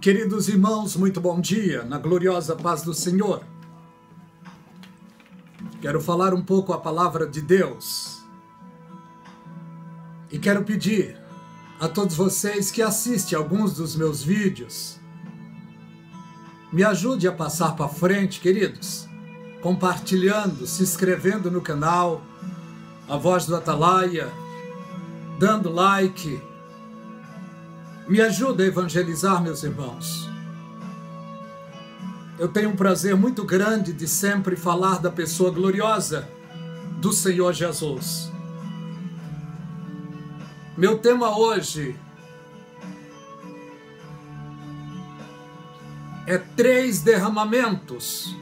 Queridos irmãos, muito bom dia, na gloriosa paz do Senhor. Quero falar um pouco a palavra de Deus. E quero pedir a todos vocês que assistem alguns dos meus vídeos, me ajude a passar para frente, queridos, compartilhando, se inscrevendo no canal, A Voz do Atalaia, dando like. Me ajuda a evangelizar, meus irmãos. Eu tenho um prazer muito grande de sempre falar da pessoa gloriosa do Senhor Jesus. Meu tema hoje é 3 derramamentos.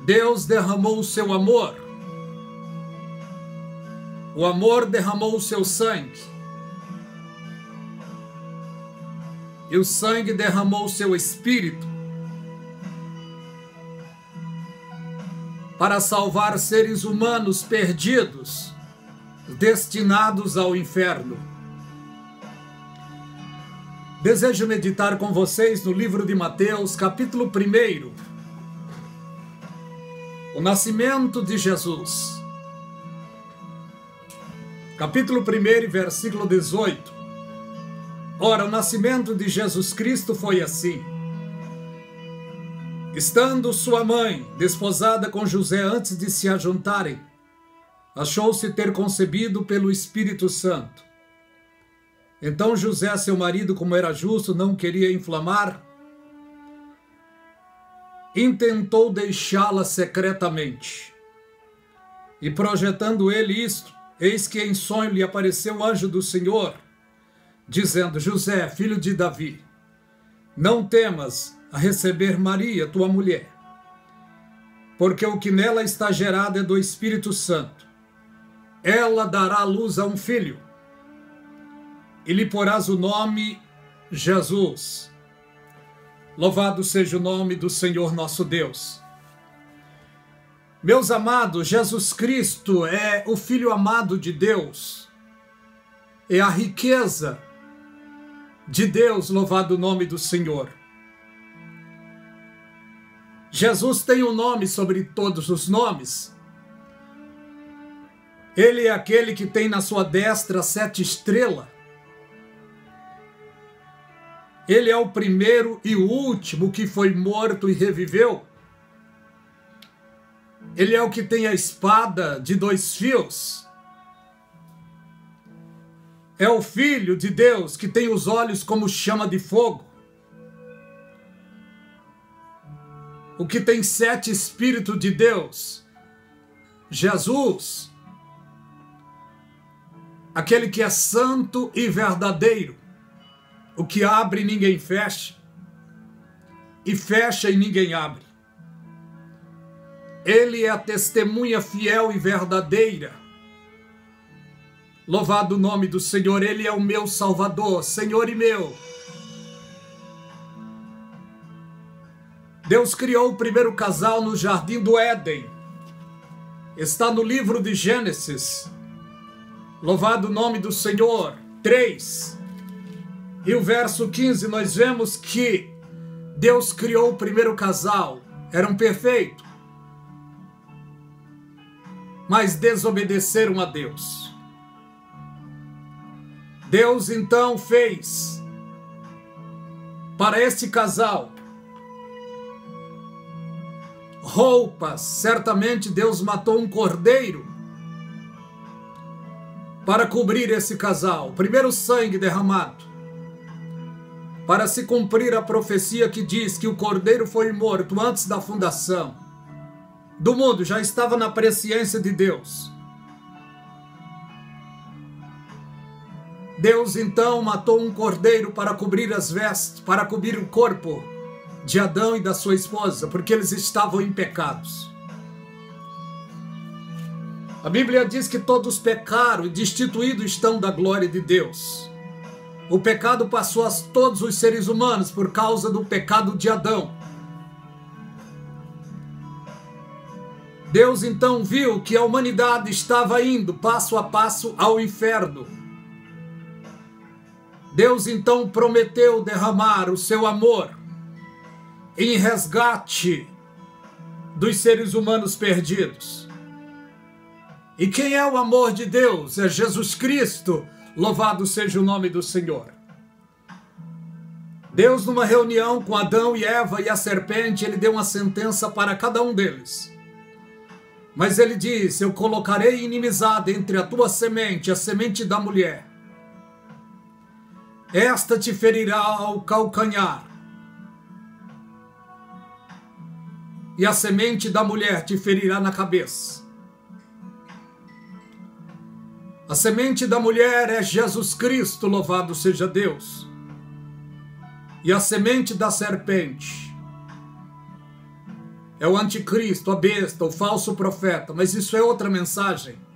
Deus derramou o seu amor. O amor derramou o seu sangue. E o sangue derramou o seu espírito para salvar seres humanos perdidos, destinados ao inferno. Desejo meditar com vocês no livro de Mateus, capítulo 1, o nascimento de Jesus. Capítulo 1, versículo 18. Ora, o nascimento de Jesus Cristo foi assim. Estando sua mãe desposada com José antes de se ajuntarem, achou-se ter concebido pelo Espírito Santo. Então José, seu marido, como era justo, não queria inflamar, intentou deixá-la secretamente. E projetando ele isto, eis que em sonho lhe apareceu o anjo do Senhor, dizendo: José, filho de Davi, não temas a receber Maria, tua mulher, porque o que nela está gerado é do Espírito Santo. Ela dará à luz a um filho, e lhe porás o nome Jesus. Louvado seja o nome do Senhor nosso Deus. Meus amados, Jesus Cristo é o Filho amado de Deus, é a riqueza de Deus, louvado o nome do Senhor. Jesus tem um nome sobre todos os nomes. Ele é aquele que tem na sua destra 7 estrelas. Ele é o primeiro e o último que foi morto e reviveu. Ele é o que tem a espada de 2 fios. É o Filho de Deus que tem os olhos como chama de fogo. O que tem 7 Espíritos de Deus. Jesus. Aquele que é santo e verdadeiro. O que abre ninguém fecha. E fecha e ninguém abre. Ele é a testemunha fiel e verdadeira. Louvado o nome do Senhor. Ele é o meu Salvador, Senhor e meu. Deus criou o primeiro casal no jardim do Éden. Está no livro de Gênesis. Louvado o nome do Senhor. 3. E o verso 15, nós vemos que Deus criou o primeiro casal. Eram perfeitos, mas desobedeceram a Deus. Deus então fez para este casal roupas. Certamente Deus matou um cordeiro para cobrir esse casal. Primeiro sangue derramado, para se cumprir a profecia que diz que o cordeiro foi morto antes da fundação do mundo. Já estava na presciência de Deus. Deus então matou um cordeiro para cobrir as vestes, para cobrir o corpo de Adão e da sua esposa, porque eles estavam em pecados. A Bíblia diz que todos pecaram e destituídos estão da glória de Deus. O pecado passou a todos os seres humanos por causa do pecado de Adão. Deus então viu que a humanidade estava indo passo a passo ao inferno. Deus então prometeu derramar o seu amor em resgate dos seres humanos perdidos. E quem é o amor de Deus? É Jesus Cristo, louvado seja o nome do Senhor. Deus, numa reunião com Adão e Eva e a serpente, ele deu uma sentença para cada um deles. Mas ele disse: eu colocarei inimizade entre a tua semente e a semente da mulher. Esta te ferirá ao calcanhar, e a semente da mulher te ferirá na cabeça. A semente da mulher é Jesus Cristo, louvado seja Deus. E a semente da serpente é o anticristo, a besta, o falso profeta. Mas isso é outra mensagem.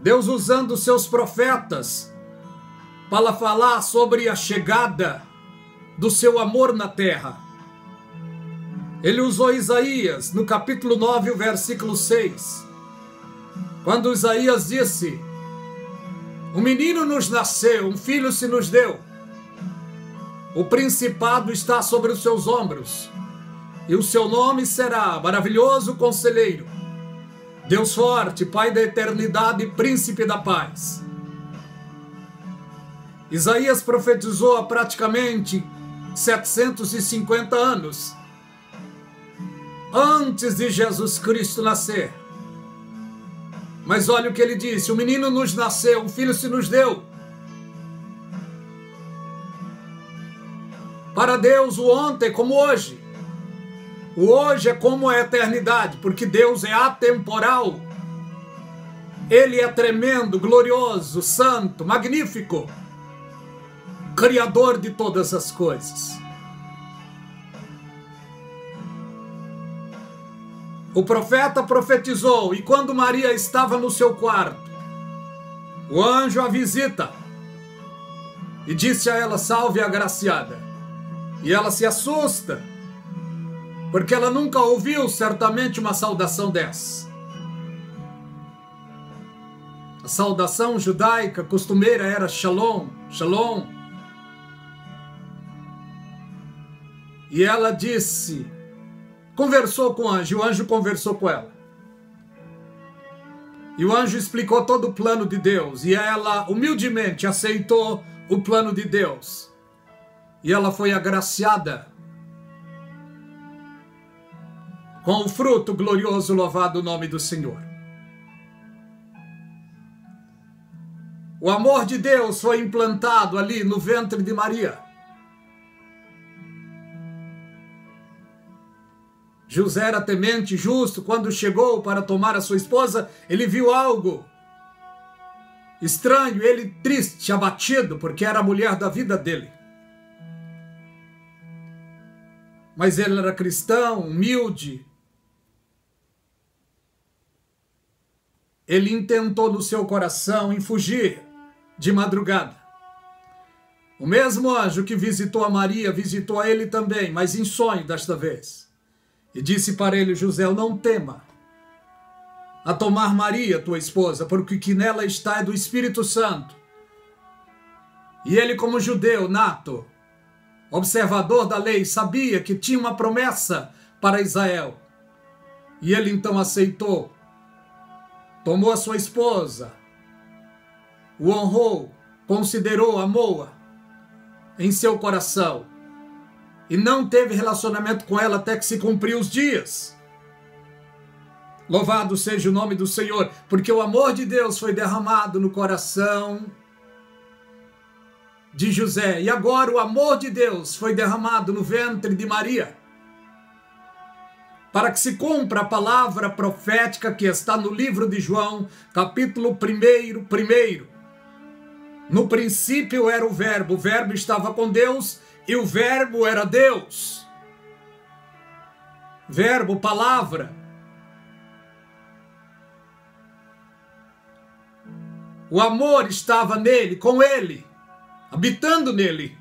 Deus usando os seus profetas para falar sobre a chegada do seu amor na terra. Ele usou Isaías no capítulo 9, o versículo 6. Quando Isaías disse: um menino nos nasceu, um filho se nos deu. O principado está sobre os seus ombros. E o seu nome será Maravilhoso Conselheiro, Deus Forte, Pai da Eternidade e Príncipe da Paz. Isaías profetizou há praticamente 750 anos antes de Jesus Cristo nascer. Mas olha o que ele disse: um menino nos nasceu, um filho se nos deu. Para Deus, o ontem é como hoje. O hoje é como a eternidade, porque Deus é atemporal. Ele é tremendo, glorioso, santo, magnífico, Criador de todas as coisas. O profeta profetizou, e quando Maria estava no seu quarto, o anjo a visita e disse a ela: salve agraciada. E ela se assusta, porque ela nunca ouviu certamente uma saudação dessa. A saudação judaica costumeira era Shalom, Shalom. E ela disse, conversou com o anjo conversou com ela. E o anjo explicou todo o plano de Deus, e ela humildemente aceitou o plano de Deus. E ela foi agraciada com o fruto glorioso, louvado o nome do Senhor. O amor de Deus foi implantado ali no ventre de Maria. José era temente, justo. Quando chegou para tomar a sua esposa, ele viu algo estranho, ele triste, abatido, porque era a mulher da vida dele. Mas ele era cristão, humilde. Ele intentou no seu coração em fugir de madrugada. O mesmo anjo que visitou a Maria, visitou a ele também, mas em sonho desta vez. E disse para ele: José, não tema a tomar Maria, tua esposa, porque o que nela está é do Espírito Santo. E ele, como judeu nato, observador da lei, sabia que tinha uma promessa para Israel. E ele então aceitou, tomou a sua esposa, o honrou, considerou, amou-a em seu coração. E não teve relacionamento com ela até que se cumpriu os dias. Louvado seja o nome do Senhor, porque o amor de Deus foi derramado no coração de José. E agora o amor de Deus foi derramado no ventre de Maria, para que se cumpra a palavra profética que está no livro de João, capítulo 1. No princípio era o verbo estava com Deus, e o verbo era Deus. Verbo, palavra. O amor estava nele, com ele, habitando nele.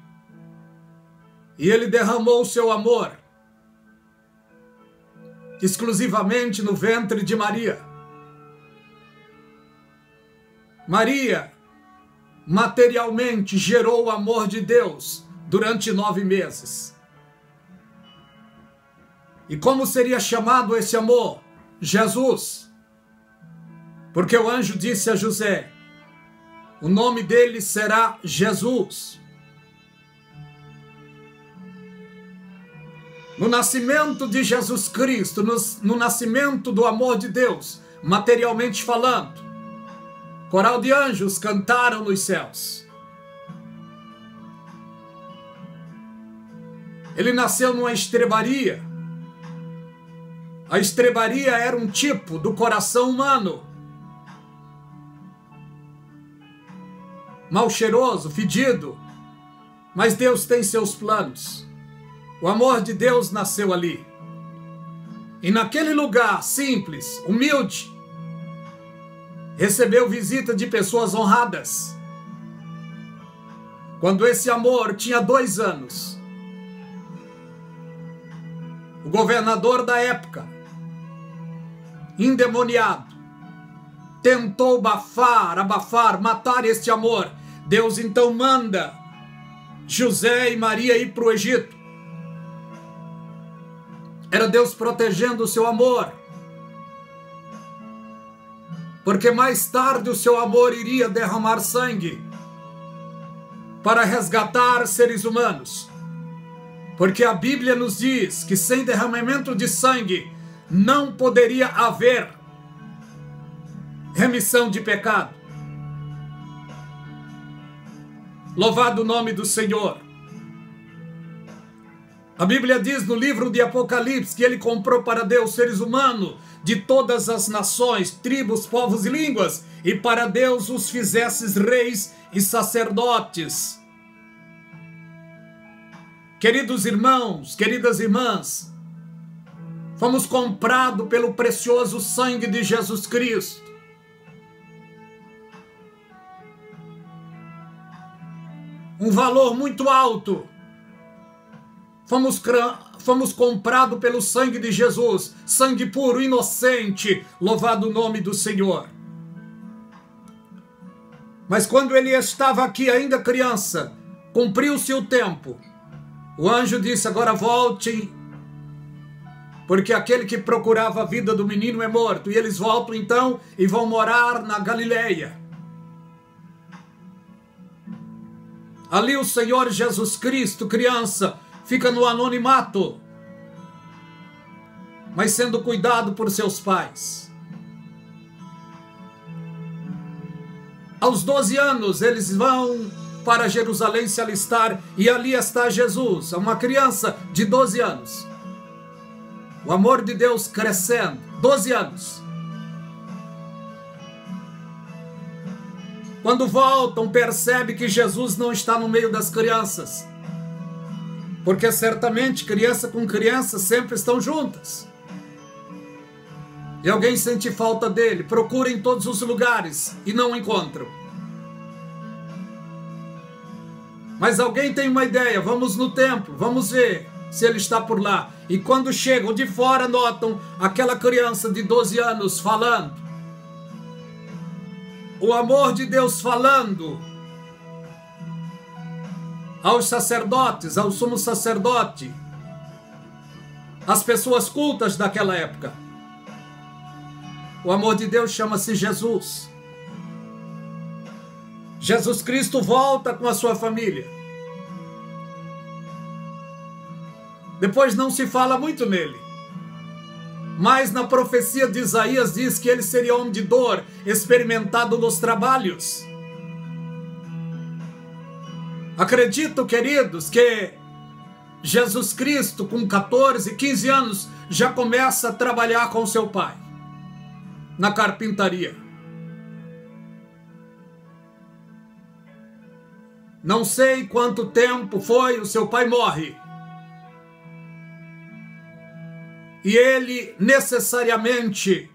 E ele derramou o seu amor exclusivamente no ventre de Maria. Maria materialmente gerou o amor de Deus durante 9 meses. E como seria chamado esse amor? Jesus. Porque o anjo disse a José, o nome dele será Jesus. No nascimento de Jesus Cristo, no nascimento do amor de Deus, materialmente falando, coral de anjos cantaram nos céus. Ele nasceu numa estrebaria. A estrebaria era um tipo do coração humano. Mal cheiroso, fedido. Mas Deus tem seus planos. O amor de Deus nasceu ali. E naquele lugar simples, humilde, recebeu visita de pessoas honradas. Quando esse amor tinha 2 anos, o governador da época, endemoniado, tentou abafar, matar este amor. Deus então manda José e Maria ir para o Egito. Era Deus protegendo o seu amor. Porque mais tarde o seu amor iria derramar sangue para resgatar seres humanos. Porque a Bíblia nos diz que sem derramamento de sangue não poderia haver remissão de pecado. Louvado o nome do Senhor. A Bíblia diz no livro de Apocalipse que ele comprou para Deus seres humanos de todas as nações, tribos, povos e línguas, e para Deus os fizesses reis e sacerdotes. Queridos irmãos, queridas irmãs, fomos comprados pelo precioso sangue de Jesus Cristo. Um valor muito alto. Fomos comprados pelo sangue de Jesus, sangue puro, inocente, louvado o nome do Senhor. Mas quando ele estava aqui ainda criança, cumpriu-se o tempo. O anjo disse, agora voltem, porque aquele que procurava a vida do menino é morto. E eles voltam então e vão morar na Galileia. Ali o Senhor Jesus Cristo, criança, fica no anonimato, mas sendo cuidado por seus pais. Aos 12 anos, eles vão para Jerusalém se alistar, e ali está Jesus, uma criança de 12 anos. O amor de Deus crescendo, 12 anos. Quando voltam, percebe que Jesus não está no meio das crianças. Porque certamente criança com criança sempre estão juntas. E alguém sente falta dele, procura em todos os lugares e não encontram. Mas alguém tem uma ideia, vamos no templo, vamos ver se ele está por lá. E quando chegam de fora, notam aquela criança de 12 anos falando. O amor de Deus falando aos sacerdotes, ao sumo sacerdote, as pessoas cultas daquela época. O amor de Deus chama-se Jesus. Jesus Cristo volta com a sua família. Depois não se fala muito nele. Mas na profecia de Isaías diz que ele seria homem de dor, experimentado nos trabalhos. Acredito, queridos, que Jesus Cristo, com 14, 15 anos, já começa a trabalhar com seu pai na carpintaria. Não sei quanto tempo foi, o seu pai morre. E ele necessariamente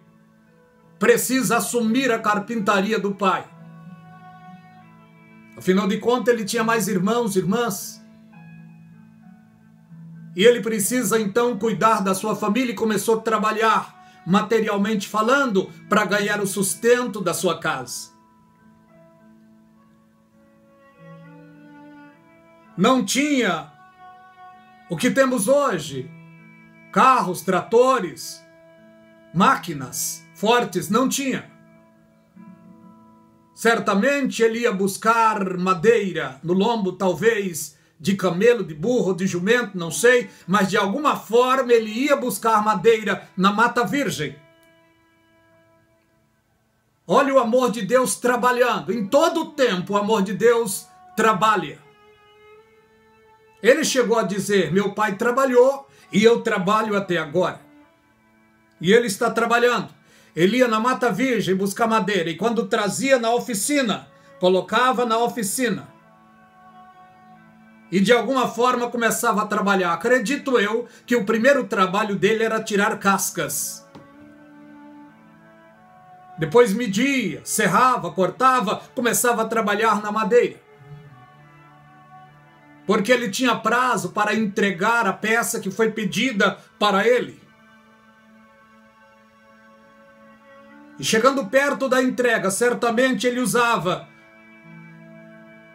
precisa assumir a carpintaria do pai. Afinal de contas, ele tinha mais irmãos e irmãs. E ele precisa então cuidar da sua família e começou a trabalhar, materialmente falando, para ganhar o sustento da sua casa. não tinha o que temos hoje, carros, tratores, máquinas fortes, não tinha. Certamente ele ia buscar madeira no lombo, talvez de camelo, de burro, de jumento, não sei, mas de alguma forma ele ia buscar madeira na Mata Virgem. Olha o amor de Deus trabalhando. Em todo o tempo o amor de Deus trabalha. Ele chegou a dizer: meu pai trabalhou e eu trabalho até agora. E ele está trabalhando. Ele ia na Mata Virgem buscar madeira e quando trazia na oficina, colocava na oficina. E de alguma forma começava a trabalhar. Acredito eu que o primeiro trabalho dele era tirar cascas. Depois media, serrava, cortava, começava a trabalhar na madeira. Porque ele tinha prazo para entregar a peça que foi pedida para ele. E chegando perto da entrega, certamente ele usava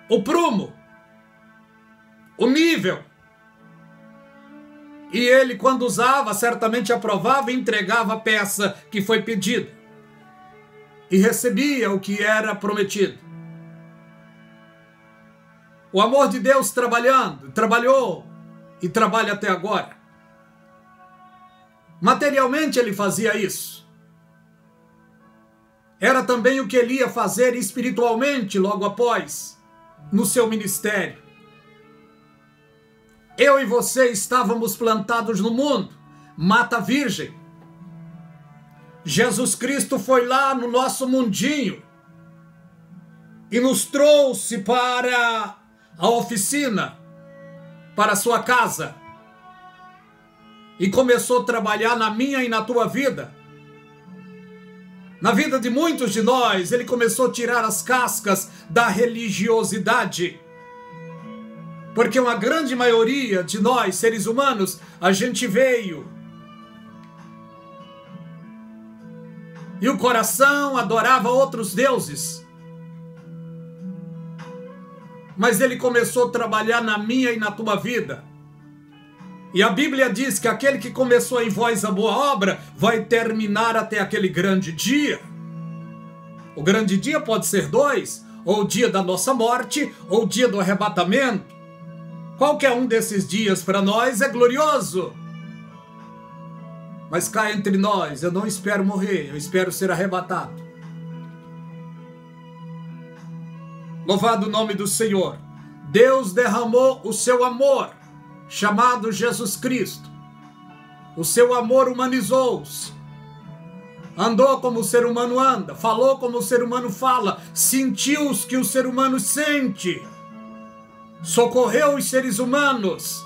o prumo, o nível. E ele, quando usava, certamente aprovava e entregava a peça que foi pedida. E recebia o que era prometido. O amor de Deus trabalhando, trabalhou e trabalha até agora. Materialmente ele fazia isso. Era também o que ele ia fazer espiritualmente logo após, no seu ministério. Eu e você estávamos plantados no mundo, Mata Virgem. Jesus Cristo foi lá no nosso mundinho e nos trouxe para a oficina, para a sua casa, e começou a trabalhar na minha e na tua vida. Na vida de muitos de nós, ele começou a tirar as cascas da religiosidade. Porque uma grande maioria de nós, seres humanos, a gente veio e o coração adorava outros deuses. Mas ele começou a trabalhar na minha e na tua vida. E a Bíblia diz que aquele que começou em vós a boa obra vai terminar até aquele grande dia. O grande dia pode ser dois, ou o dia da nossa morte, ou o dia do arrebatamento. Qualquer um desses dias para nós é glorioso. Mas cá entre nós, eu não espero morrer, eu espero ser arrebatado. Louvado o nome do Senhor. Deus derramou o seu amor, chamado Jesus Cristo. O seu amor humanizou-se. Andou como o ser humano anda, falou como o ser humano fala, sentiu os que o ser humano sente. Socorreu os seres humanos,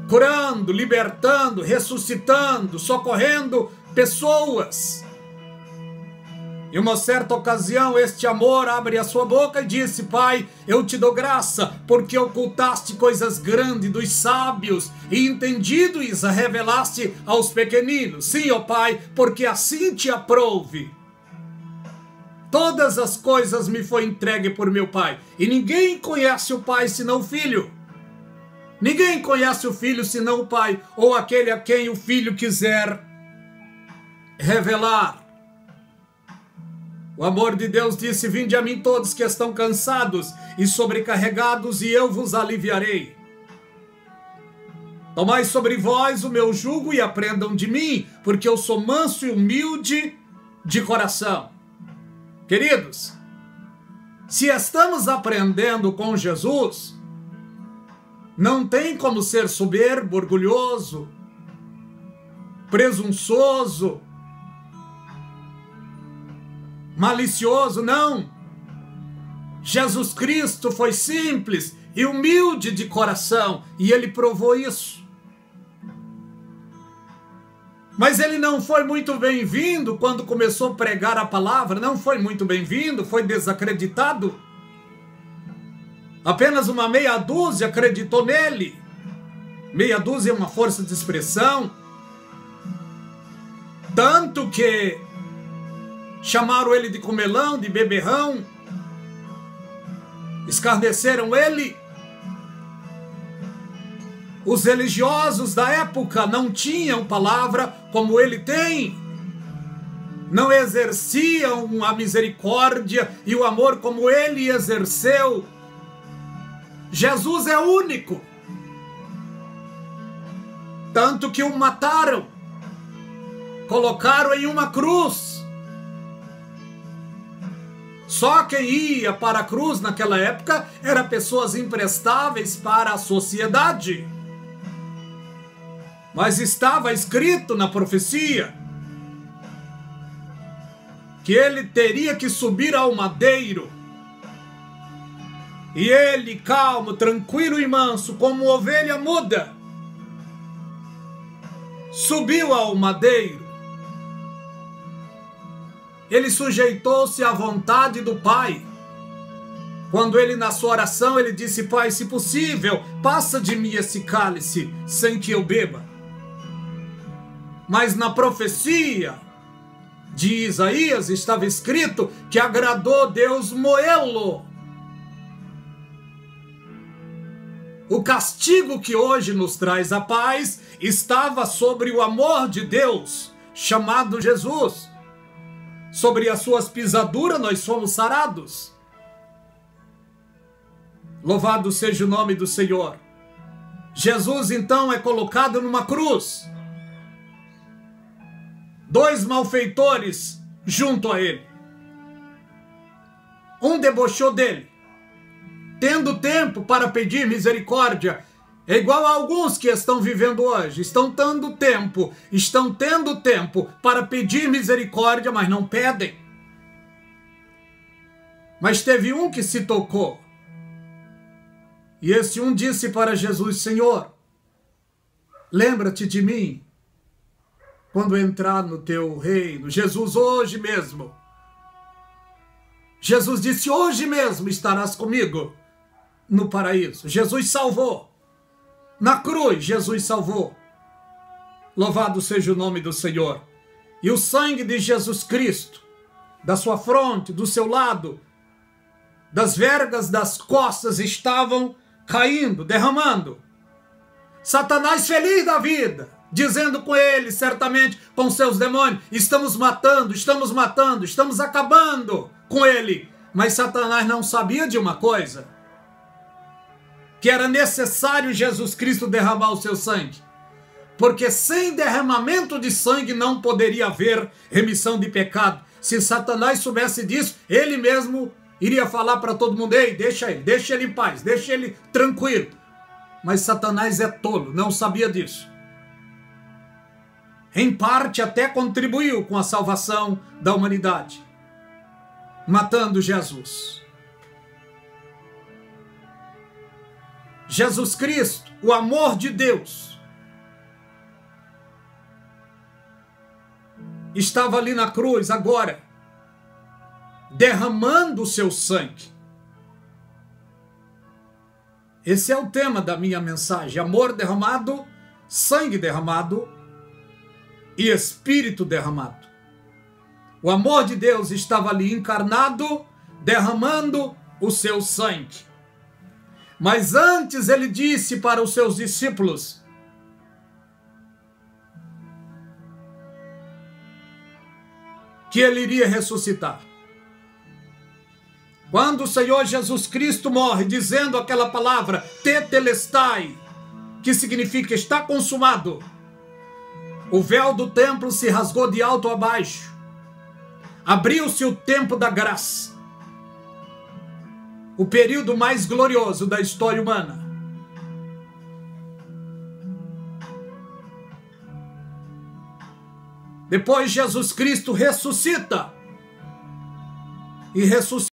curando, libertando, ressuscitando, socorrendo pessoas. Em uma certa ocasião, este amor abre a sua boca e disse: Pai, eu te dou graça, porque ocultaste coisas grandes dos sábios e entendidos a revelaste aos pequeninos. Sim, ó Pai, porque assim te aprouve. Todas as coisas me foi entregue por meu Pai, e ninguém conhece o Pai senão o Filho. Ninguém conhece o Filho senão o Pai, ou aquele a quem o Filho quiser revelar. O amor de Deus disse: vinde a mim todos que estão cansados e sobrecarregados, e eu vos aliviarei. Tomai sobre vós o meu jugo e aprendam de mim, porque eu sou manso e humilde de coração. Queridos, se estamos aprendendo com Jesus, não tem como ser soberbo, orgulhoso, presunçoso, malicioso, não. Jesus Cristo foi simples e humilde de coração, e ele provou isso. Mas ele não foi muito bem-vindo quando começou a pregar a palavra, não foi muito bem-vindo, foi desacreditado. Apenas uma meia dúzia acreditou nele. Meia dúzia é uma força de expressão. Tanto que chamaram ele de comelão, de beberrão, escarneceram ele, Os religiosos da época não tinham palavra como ele tem. Não exerciam a misericórdia e o amor como ele exerceu. Jesus é único. Tanto que o mataram. Colocaram em uma cruz. Só quem ia para a cruz naquela época eram pessoas imprestáveis para a sociedade. Mas estava escrito na profecia que ele teria que subir ao madeiro. E ele, calmo, tranquilo e manso, como ovelha muda, subiu ao madeiro. Ele sujeitou-se à vontade do Pai. Quando ele, na sua oração, ele disse: Pai, se possível, passa de mim esse cálice, sem que eu beba. Mas na profecia de Isaías estava escrito que agradou Deus moê-lo. O castigo que hoje nos traz a paz estava sobre o amor de Deus, chamado Jesus. Sobre as suas pisaduras nós fomos sarados. Louvado seja o nome do Senhor. Jesus então é colocado numa cruz. 2 malfeitores junto a ele. Um debochou dele, tendo tempo para pedir misericórdia. É igual a alguns que estão vivendo hoje, estão tendo tempo para pedir misericórdia, mas não pedem. Mas teve um que se tocou. E esse um disse para Jesus: Senhor, lembra-te de mim quando entrar no teu reino. Jesus, hoje mesmo. Jesus disse: hoje mesmo estarás comigo no paraíso. Jesus salvou. Na cruz, Jesus salvou. Louvado seja o nome do Senhor. E o sangue de Jesus Cristo, da sua fronte, do seu lado, das vergas das costas, estavam caindo, derramando. Satanás feliz da vida, dizendo com ele, certamente com seus demônios: estamos matando, estamos acabando com ele. Mas Satanás não sabia de uma coisa: que era necessário Jesus Cristo derramar o seu sangue. Porque sem derramamento de sangue não poderia haver remissão de pecado. Se Satanás soubesse disso, ele mesmo iria falar para todo mundo: ei, deixa ele em paz, deixa ele tranquilo. Mas Satanás é tolo, não sabia disso. Em parte até contribuiu com a salvação da humanidade, matando Jesus. Jesus Cristo, o amor de Deus, estava ali na cruz agora, derramando o seu sangue. Esse é o tema da minha mensagem: amor derramado, sangue derramado e espírito derramado. O amor de Deus estava ali encarnado, derramando o seu sangue. Mas antes ele disse para os seus discípulos que ele iria ressuscitar. Quando o Senhor Jesus Cristo morre, dizendo aquela palavra tetelestai, que significa está consumado, o véu do templo se rasgou de alto a baixo. Abriu-se o tempo da graça. O período mais glorioso da história humana. Depois Jesus Cristo ressuscita. E ressuscita